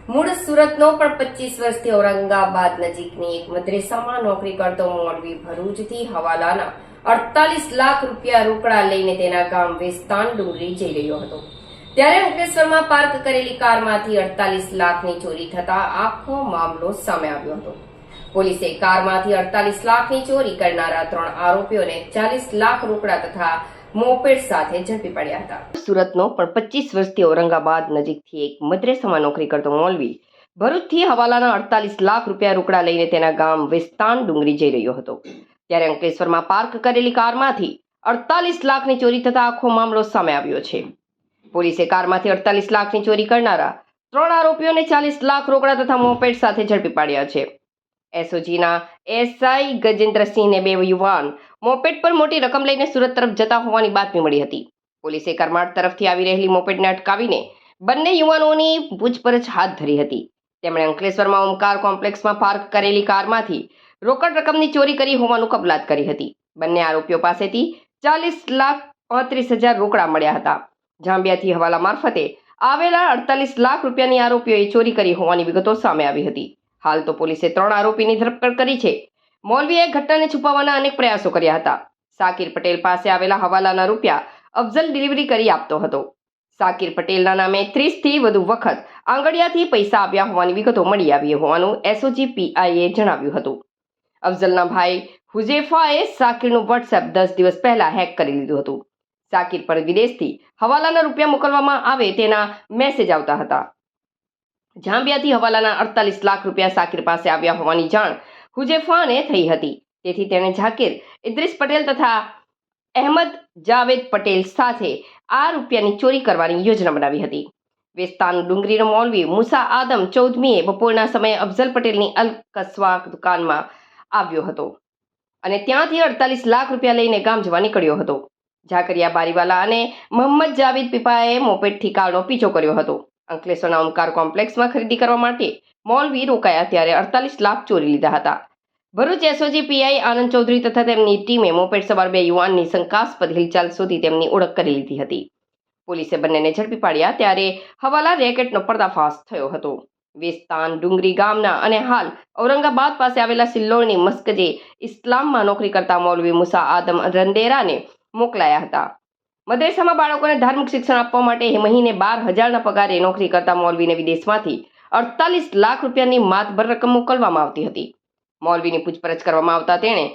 મૂળ સુરતનો પણ 25 વર્ષથી ઔરંગાબાદ નજીકની એક મદ્રેસામાં નોકરી કરતો મોલવી ભરૂચથી હવાલાના 48 લાખ રૂપિયા રોકડા લઈને તેના ગામ વેસ્તાન ડુંગરી જઈ રહ્યો હતો ત્યારે અંકલેશ્વરમાં પાર્ક કરેલી કારમાંથી 48 લાખની ચોરી થતા આખો મામલો સામે આવ્યો હતો। પોલીસે કારમાંથી 48 લાખની ચોરી કરનારા 3 આરોપીઓને 40 લાખ રોકડા તથા મોપેડ સાથે ઝડપી પડ્યા હતા। સુરતનો પણ 25 વર્ષથી ઔરંગાબાદ નજીકથી એક મદ્રેસામાં નોકરી કરતો મૌલવી ભરૂચથી હવાલાના 48 લાખ રૂપિયા રોકડા લઈને તેના ગામ વેસ્તાન ડુંગરી જઈ રહ્યો હતો ત્યારે અંકલેશ્વરમાં પાર્ક કરેલી કારમાંથી 48 લાખની ચોરી થતા આખો મામલો સામે આવ્યો છે। પોલીસે કારમાંથી 48 લાખની ચોરી કરનારા 3 આરોપીઓને 40 લાખ રોકડા તથા મોપેડ સાથે ઝડપી પાડ્યા છે। એસઓજીના એસઆઈ ગજેન્દ્રસિંહને 2 યુવાન મોપેડ પર મોટી રકમ લઈને સુરત તરફ જતા હોવાની બાતમી મળી હતી। પોલીસે કરમાળ તરફથી આવી રહેલી મોપેડને અટકાવીને બંને યુવાનોની પૂછપરછ હાથ ધરી હતી। તેમણે અંકલેશ્વરમાં ઓમકાર કોમ્પ્લેક્સમાં પાર્ક કરેલી કારમાંથી રોકડ રકમની ચોરી કરી હોવાનું કબૂલાત કરી હતી। બંને આરોપીઓ પાસેથી 40,35,000 રોકડા મળ્યા હતા। જાંબિયાથી હવાલા મારફતે આવેલા 48 લાખ રૂપિયાની આરોપીઓએ ચોરી કરી હોવાની વિગતો સામે આવી હતી। હાલ તો પોલીસે 3 આરોપીની ધરપકડ કરી છે। મૌલવીએ ઘટનાને છુપાવવાના અનેક પ્રયાસો કર્યા હતા। સાકિર પટેલ પાસે આવેલા હવાલાના રૂપિયા અફઝલ ડિલિવરી કરી આપતો હતો। સાકિર પટેલના નામે 30 થી વધુ વખત આંગડિયાથી પૈસા આવ્યા હોવાની વિગતો મળી આવી હોવાનું એસઓજી પીઆઈએ જણાવ્યું હતું। અફઝલના ભાઈ હુઝેફાએ સાકિરનું વોટ્સએપ 10 દિવસ પહેલા હેક કરી લીધું હતું। સાકિર પર વિદેશથી હવાલાના રૂપિયા મોકલવામાં આવે તેના મેસેજ આવતા હતા। જાંબિયાથી હવાલાના 48 લાખ રૂપિયા સાકિર પાસે આવ્યા હોવાની જાણ હુઝેફાને થઈ હતી। તેથી તેણે ઝાકિર ઇદ્રીસ પટેલ તથા અહેમદ જાવેદ પટેલ સાથે આ રૂપિયાની ચોરી કરવાની યોજના બનાવી હતી। વેસ્તાન ડુંગરીનો મૌલવી મુસા આદમ 14મીએ બપોરના સમયે અફઝલ પટેલની અલ કસવા દુકાનમાં આવ્યો હતો અને ત્યાંથી 48 લાખ રૂપિયા લઈને ગામ જવા નીકળ્યો હતો। ઝાકરિયા બારીવાલા અને મોહમ્મદ જાવેદ પીપાએ મોપેડથી કારનો પીછો કર્યો હતો। અંકલેશ્વરના ઓમકાર કોમ્પ્લેક્સમાં ખરીદી કરવા માટે મૌલવી રોકાયા ત્યારે 48 લાખ ચોરી લીધા હતા। ભરૂચ એસઓજી પીઆઈ આનંદ ચૌધરી તથા તેમની ટીમે મોપેડ સવાર 2 યુવાનની શંકાસ્પદ હિલચાલ શોધી તેમની ઓળખ કરી લીધી હતી। પોલીસે બંનેને ઝડપી પાડ્યા ત્યારે હવાલા રેકેટનો પર્દાફાશ થયો હતો। વેસ્તાન ડુંગરી ગામના અને હાલ ઔરંગાબાદ પાસે આવેલા સિલ્લોડની મસ્કજે ઇસ્લામમાં નોકરી કરતા મૌલવી મુસા આદમ રંદેરાને મોકલાયા હતા। મદ્રેસામાં બાળકોને ધાર્મિક શિક્ષણ આપવા માટે મહિને 12,000ના પગારે નોકરી કરતા મૌલવીને વિદેશમાંથી 48 લાખ રૂપિયાની માતબર રકમ મોકલવામાં આવતી હતી। મૌલવીની પૂછપરછ કરવામાં આવતા તેણે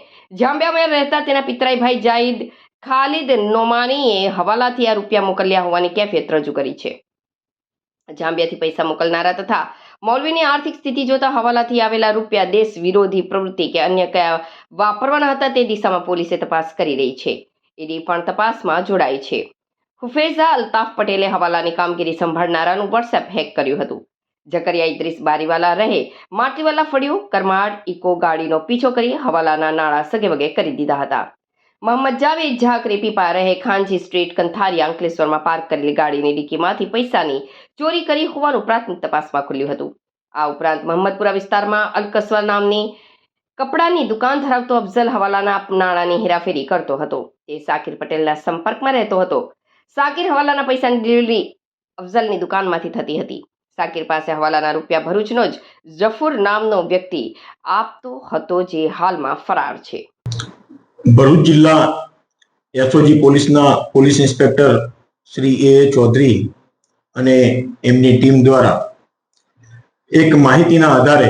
જાંબિયામાં રહેતા તેના પિતરાઈ ભાઈ જાહિદ ખાલિદ નોમાનીએ હવાલાથી આ રૂપિયા મોકલ્યા હોવાની કેફિયત રજૂ કરી છે। જાંબિયાથી પૈસા મોકલનારા તથા મૌલવીની આર્થિક સ્થિતિ જોતા હવાલાથી આવેલા રૂપિયા દેશ વિરોધી પ્રવૃત્તિ કે અન્ય કયા વાપરવાના હતા તે દિશામાં પોલીસે તપાસ કરી રહી છે। ઈડી પણ તપાસમાં જોડાઈ છે। હુફેઝા અલ્તાફ પટેલે હવાલાની કામગીરી સંભાળનારાનું વોટ્સએપ હેક કર્યું હતું। ઝકરિયા ઇદ્રીસ બારીવાલા રહે માટીવાલા ફળિયું કરમાડ ઇકો ગાડીનો પીછો કરી હવાલાના નાણાં સગેવગે કરી દીધા હતા। મોહમ્મદ જાવેદ ઝાકરી પીપા રહે ખાનજી સ્ટ્રીટ કંથારિયા અંકલેશ્વરમાં પાર્ક કરેલી ગાડીની ડિક્કીમાંથી પૈસાની ચોરી કરી હોવાનું પ્રાથમિક તપાસમાં ખુલ્યું હતું। આ ઉપરાંત મોહમ્મદપુરા વિસ્તારમાં અલકસવા નામની કપડાની દુકાન ધરાવતો અફઝલ હવાલાના નાણાંની હેરાફેરી કરતો હતો। તે સાકિર પટેલના સંપર્કમાં રહેતો હતો। સાકિર હવાલાના પૈસાની ડિલિવરી અફઝલની દુકાનમાંથી થતી હતી। સાકિર પાસે હવાલાના રૂપિયા ભરૂચનો જ જફુર નામનો વ્યક્તિ આપતો હતો જે હાલમાં ફરાર છે। ભરૂચ જિલ્લા એસઓજી પોલીસના પોલીસ ઇન્સ્પેક્ટર શ્રી એ ચૌધરી અને એમની ટીમ દ્વારા એક માહિતીના આધારે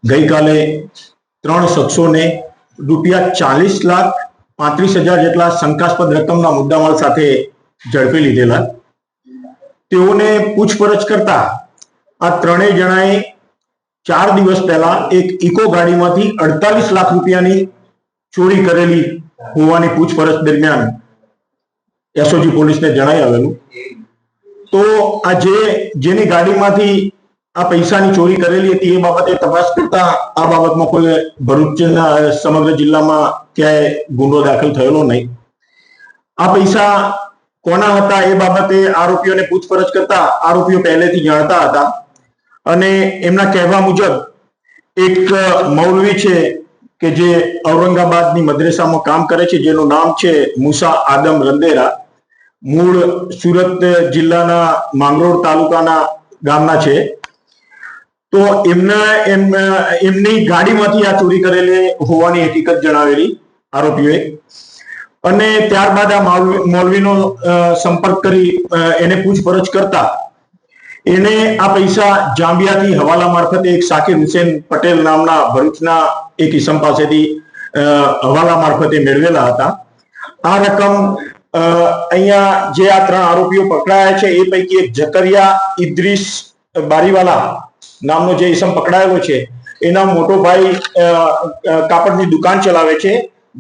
ગઈકાલે 3 શખ્સોને રૂપિયા 40,35,000 જેટલા શંકાસ્પદ રકમના મુદ્દામાલ સાથે ઝડપી લીધેલા। તેઓને પૂછપરછ કરતા આ 3 જણાએ 4 દિવસ પહેલા એક ઇકો ગાડીમાંથી 48 લાખ રૂપિયાની ચોરી કરેલી હોવાની પૂછપરછ દરમિયાન એસઓજી પોલીસને જણાઈ આવેલું। તો આ જેની ગાડીમાંથી આ પૈસાની ચોરી કરેલી હતી એ બાબતે તપાસ કરતા આ બાબતમાં કોઈ ભરૂચના સમગ્ર જિલ્લામાં ક્યાંય ગુનો દાખલ થયેલો નહીં। આ પૈસા કોના હતા એ બાબતે આરોપીઓને પૂછપરછ કરતા આરોપીઓ પહેલેથી જાણતા હતા અને એમના કહેવા મુજબ એક મૌલવી છે કે જે ઔરંગાબાદની મદ્રેસામાં કામ કરે છે જેનું નામ છે મુસા આદમ રંદેરા, મૂળ સુરત જિલ્લાના માંગરોળ તાલુકાના ગામના છે. તો એમની ગાડીમાંથી આ ચોરી કરેલી હોવાની હકીકત જણાવેલી આરોપીઓએ. અને ત્યારબાદ આ મૌલવીનો સંપર્ક કરી એને પૂછપરછ કરતા એને આ પૈસા જાંબિયાથી હવાલા મારફતે એક સાકિર હુસેન પટેલ નામના ભરૂચના એક ઈસમ પાસેથી હવાલા મારફતે મેળવેલા હતા. આ રકમ અહીંયા જે આ 3 આરોપીઓ પકડાયા છે એ પૈકી એક જકરિયા ઇદ્રીસ બારીવાલા નામનો જે ઈસમ પકડાયેલો છે એના મોટો ભાઈ કાપડની દુકાન ચલાવે છે,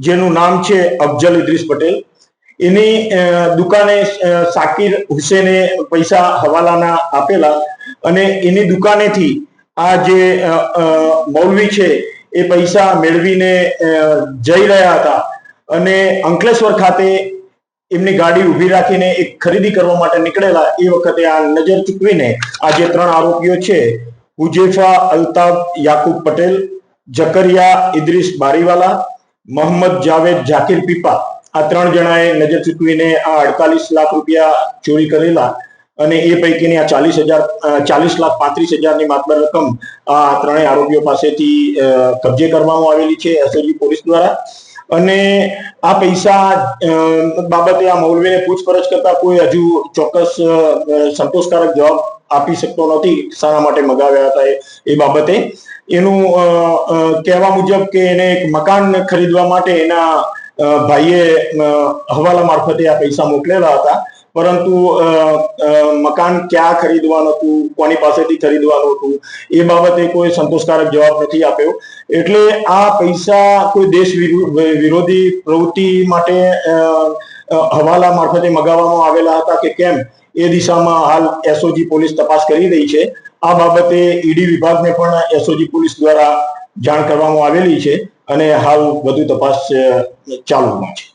જેનું નામ છે અફજલ ઇદ્રીસ પટેલ. એની દુકાને સાકિર હુસેને પૈસા હવાલાના આપેલા અને એની દુકાનેથી આ જે મૌલવી છે એ પૈસા મેળવીને જઈ રહ્યા હતા અને અંકલેશ્વર ખાતે એમની ગાડી ઊભી રાખીને એક ખરીદી કરવા માટે નીકળેલા. એ વખતે આ નજર ચૂકવીને આ જે 3 આરોપીઓ છે, હુજેફા અલ્તાફ યાકુબ પટેલ, જકરિયા ઇદ્રીસ બારીવાલા, મોહમ્મદ જાવેદ જાકીર પીપા, આ 3 જણાએ નજર ચૂકવીને આ 48 લાખ રૂપિયા ચોરી કરેલા અને એ પૈકીની આ 40,35,000ની માતબર રકમ આ 3 આરોપીઓ પાસેથી કબજે કરવામાં આવેલી છે એસઓજી પોલીસ દ્વારા. અને આ પૈસા બાબતે આ મૌલવીને પૂછપરછ કરતા કોઈ હજુ ચોક્કસ સંતોષકારક જવાબ આપી શકતો નથી શાના માટે મગાવ્યા હતા એ બાબતે. એનું કહેવા મુજબ કે એને એક મકાન ખરીદવા માટે એના ભાઈએ હવાલા મારફતે આ પૈસા મોકલેલા હતા, પરંતુ મકાન ક્યાં ખરીદવાનું હતું, કોની પાસેથી ખરીદવાનું હતું એ બાબતે કોઈ સંતોષકારક જવાબ નથી આપ્યો. એટલે આ પૈસા કોઈ દેશ વિરોધી પ્રવૃત્તિ માટે હવાલા મારફતે મગાવવામાં આવેલા હતા કે કેમ એ દિશામાં હાલ એસઓજી પોલીસ તપાસ કરી રહી છે. આ બાબતે ઈડી વિભાગને પણ એસઓજી પોલીસ દ્વારા જાણ કરવામાં આવેલી છે અને હાલ વધુ તપાસ ચાલુમાં છે.